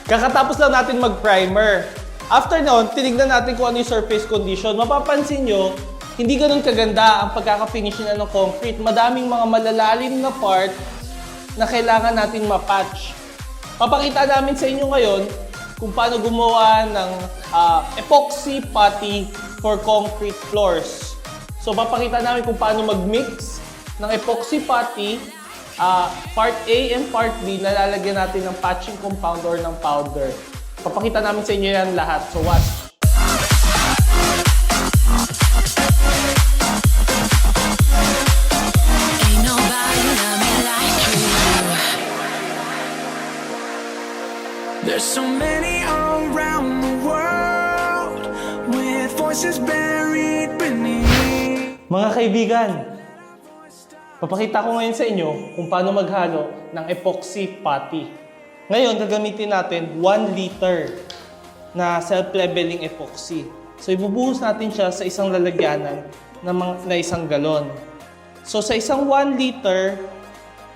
Kakatapos lang natin mag-primer. After noon, tinignan natin kung ano yung surface condition. Mapapansin nyo, hindi ganun kaganda ang pagkaka-finish na ng concrete. Madaming mga malalalim na part na kailangan natin ma-patch. Papakita namin sa inyo ngayon kung paano gumawa ng epoxy putty for concrete floors. So, papakita namin kung paano mag-mix ng epoxy putty, part A and part B, na lalagyan natin ng patching compound or ng powder. Papakita namin sa inyo yan lahat. So, watch! There's so many around the world with voices buried beneath. Mga kaibigan, papakita ko ngayon sa inyo kung paano maghalo ng epoxy putty. Ngayon, gagamitin natin 1 liter na self-leveling epoxy. So, ibubuhos natin siya sa isang lalagyanan na isang galon. So, sa isang 1 liter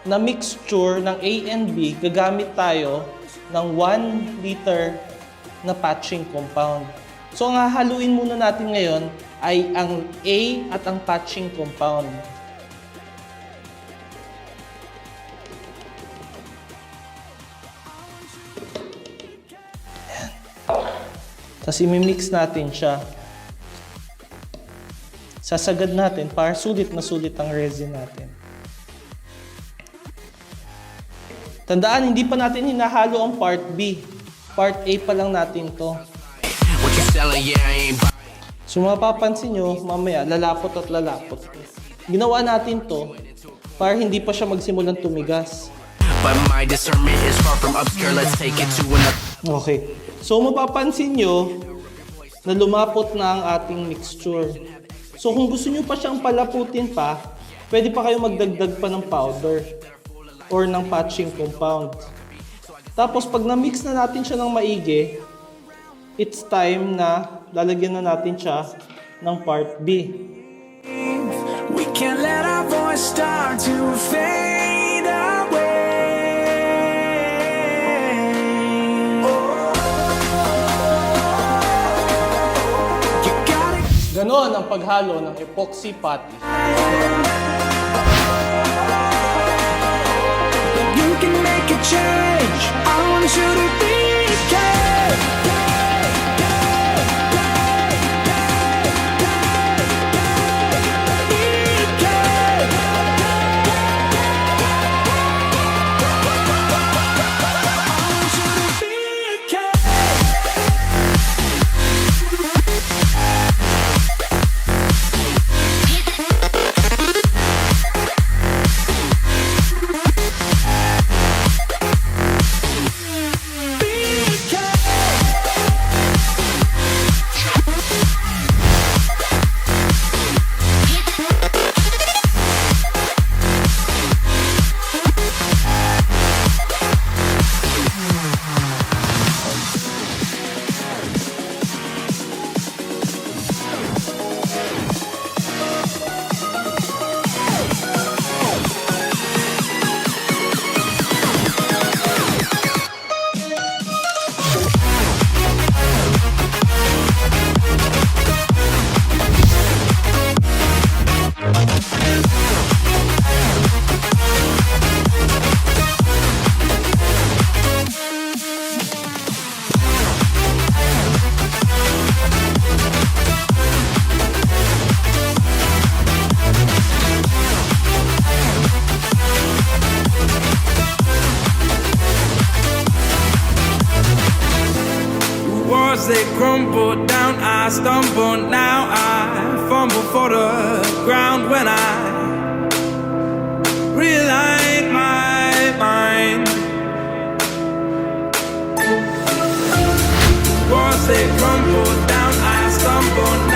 na mixture ng A and B, gagamit tayo ng 1 liter na patching compound. So, ang hahaluin muna natin ngayon ay ang A at ang patching compound. Ayan. Tapos imimix natin siya. Sasagad natin para sulit na sulit ang resin natin. Tandaan, hindi pa natin hinahalo ang part B. Part A pa lang natin to. So mapapansin nyo, mamaya lalapot at lalapot. Ginawa natin to para hindi pa siya magsimulang tumigas. Okay. So mapapansin nyo na lumapot na ang ating mixture. So kung gusto nyo pa siyang palaputin pa, pwede pa kayo magdagdag pa ng powder or ng patching compound. Tapos pag na-mix na natin siya ng maigi, it's time na lalagyan na natin siya ng part B. We can't let our voice start to fade away. Ganon ang paghalo ng epoxy putty. You can make a change. I want you to be They crumble down, I stumble, now I fumble for the ground when I realign my mind. Walls they crumble down, I stumble.